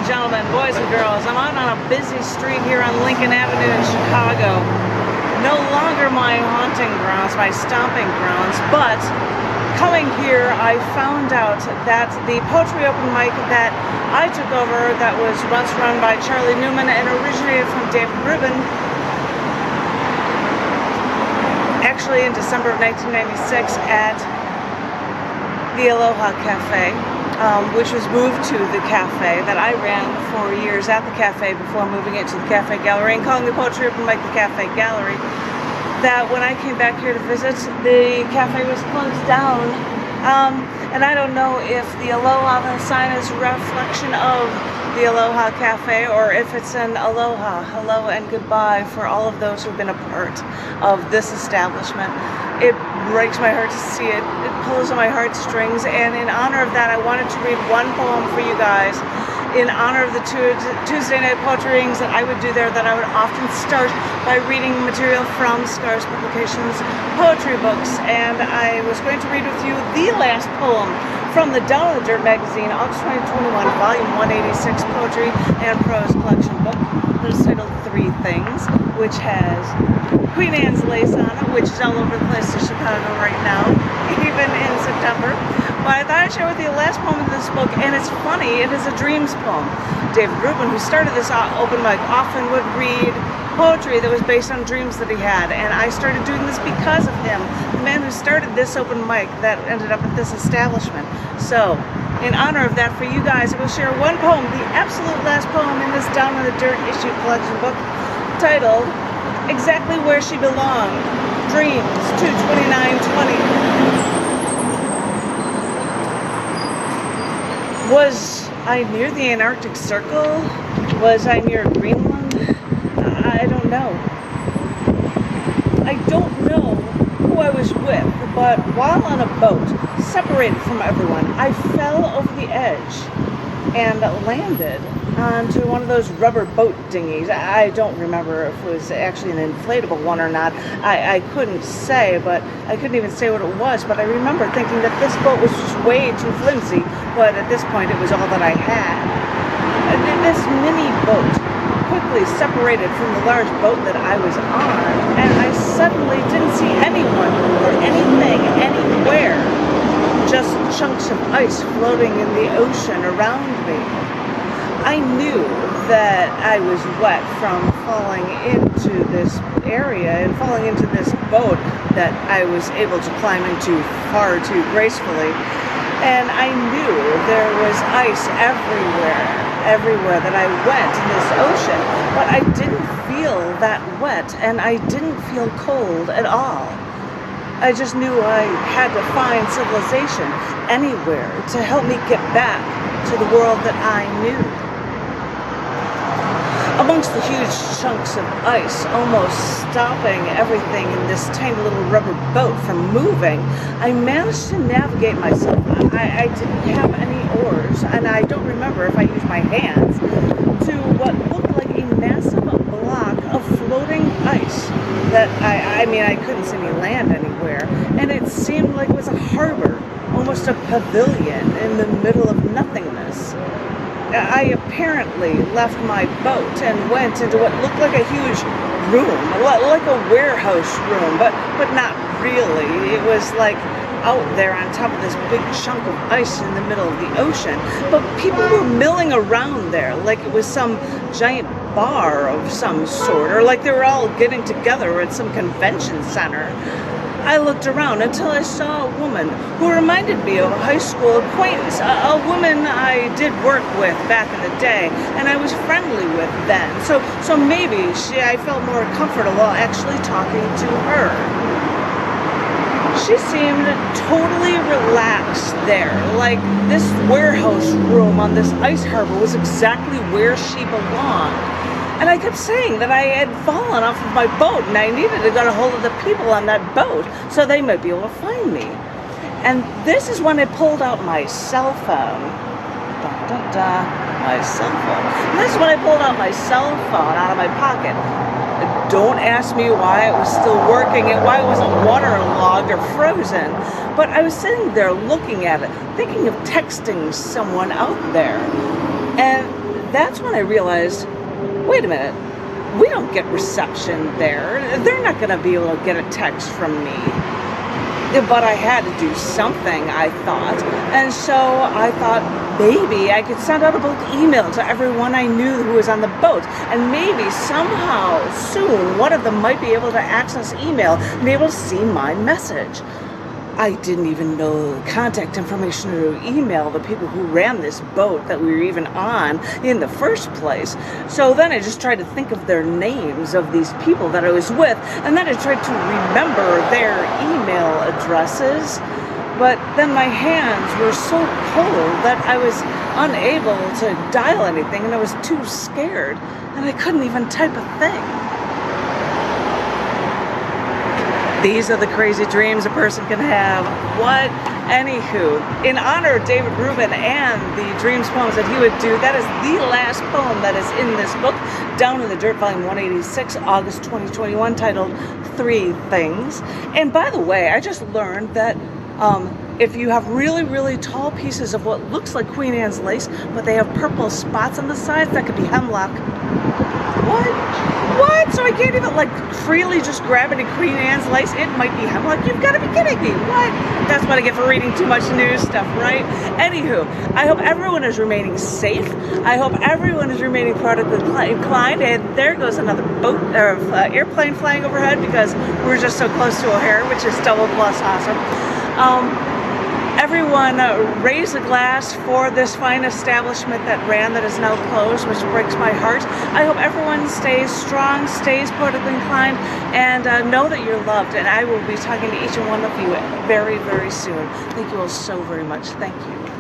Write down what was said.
gentlemen, boys and girls, I'm out on a busy street here on Lincoln Avenue in Chicago. No longer my haunting grounds, my stomping grounds, but coming here I found out that the poetry open mic that I took over, that was once run by Charlie Newman and originated from David Rubin, actually in December of 1996 at the Aloha Cafe, which was moved to the cafe that I ran for years at the cafe before moving it to the Cafe Gallery and calling the poetry open mic the Cafe Gallery. That when I came back here to visit, the cafe was closed down, and I don't know if the Aloha sign is a reflection of the Aloha Cafe or if it's an aloha, hello and goodbye for all of those who've been a part of this establishment. It breaks my heart to see it. It pulls on my heartstrings, and in honor of that I wanted to read one poem for you guys in honor of the Tuesday night poetry readings that I would do there, that I would often start by reading material from Scars Publications poetry books. And I was going to read with you the last poem from the Down in the Dirt magazine, August 2021, volume 186 poetry and prose collection book that is titled Three Things, which has Queen Anne's lace on it, which is all over the place in Chicago right now, even in September. But I thought I'd share with you the last poem in this book, and it's funny, it is a dreams poem. David Rubin, who started this open mic, often would read poetry that was based on dreams that he had, and I started doing this because of him, the man who started this open mic that ended up at this establishment. So, in honor of that, for you guys, I will share one poem, the absolute last poem in this Down in the Dirt issue collection book, titled Exactly Where She Belonged, Dreams, 2/29/20. Was I near the Antarctic Circle? Was I near Greenland? I don't know. I don't know who I was with, but while on a boat, separated from everyone, I fell over the edge and landed onto one of those rubber boat dinghies. I don't remember if it was actually an inflatable one or not. I couldn't say, but I couldn't even say what it was, but I remember thinking that this boat was just way too flimsy, but at this point it was all that I had. This mini boat quickly separated from the large boat that I was on, and I suddenly didn't see anyone or anything anywhere, just chunks of ice floating in the ocean around me. I knew that I was wet from falling into this area and falling into this boat that I was able to climb into far too gracefully. And I knew there was ice everywhere that I went in this ocean, but I didn't feel that wet and I didn't feel cold at all. I just knew I had to find civilization anywhere to help me get back to the world that I knew. Amongst the huge chunks of ice, almost stopping everything in this tiny little rubber boat from moving, I managed to navigate myself. I didn't have any oars, and I don't remember if I used my hands, to what looked like a massive block of floating ice that I couldn't see me land anywhere, and it seemed like it was a harbor, almost a pavilion in the middle of nothingness. I apparently left my boat and went into what looked like a huge room, like a warehouse room, but not really. It was like out there on top of this big chunk of ice in the middle of the ocean. But people were milling around there like it was some giant bar of some sort, or like they were all getting together at some convention center. I looked around until I saw a woman who reminded me of a high school acquaintance, a woman I did work with back in the day, and I was friendly with then. So maybe I felt more comfortable actually talking to her. She seemed totally relaxed there, like this warehouse room on this ice harbor was exactly where she belonged. And I kept saying that I had fallen off of my boat and I needed to get a hold of the people on that boat so they might be able to find me. And this is when I pulled out my cell phone. My cell phone. And this is when I pulled out my cell phone out of my pocket. Don't ask me why it was still working and why it wasn't waterlogged or frozen. But I was sitting there looking at it, thinking of texting someone out there. And that's when I realized, wait a minute, we don't get reception there. They're not going to be able to get a text from me. But I had to do something, I thought. And so I thought maybe I could send out a bulk email to everyone I knew who was on the boat. And maybe somehow soon one of them might be able to access email and be able to see my message. I didn't even know the contact information or email the people who ran this boat that we were even on in the first place. So then I just tried to think of their names of these people that I was with, and then I tried to remember their email addresses. But then my hands were so cold that I was unable to dial anything, and I was too scared, and I couldn't even type a thing. These are the crazy dreams a person can have. What? Anywho, in honor of David Rubin and the dreams poems that he would do, that is the last poem that is in this book, Down in the Dirt, volume 186, August 2021, titled 3 Things. And by the way, I just learned that if you have really, really tall pieces of what looks like Queen Anne's lace, but they have purple spots on the sides, that could be hemlock. What? So I can't even like freely just grab any Queen Anne's lace? It might be hemlock? You've got to be kidding me. What? That's what I get for reading too much news stuff, right? Anywho, I hope everyone is remaining safe. I hope everyone is remaining productively inclined. And there goes another boat or airplane flying overhead because we're just so close to O'Hare, which is double plus awesome. Everyone raise a glass for this fine establishment that ran that is now closed, which breaks my heart. I hope everyone stays strong, stays politically inclined, and know that you're loved. And I will be talking to each and one of you very, very soon. Thank you all so very much. Thank you.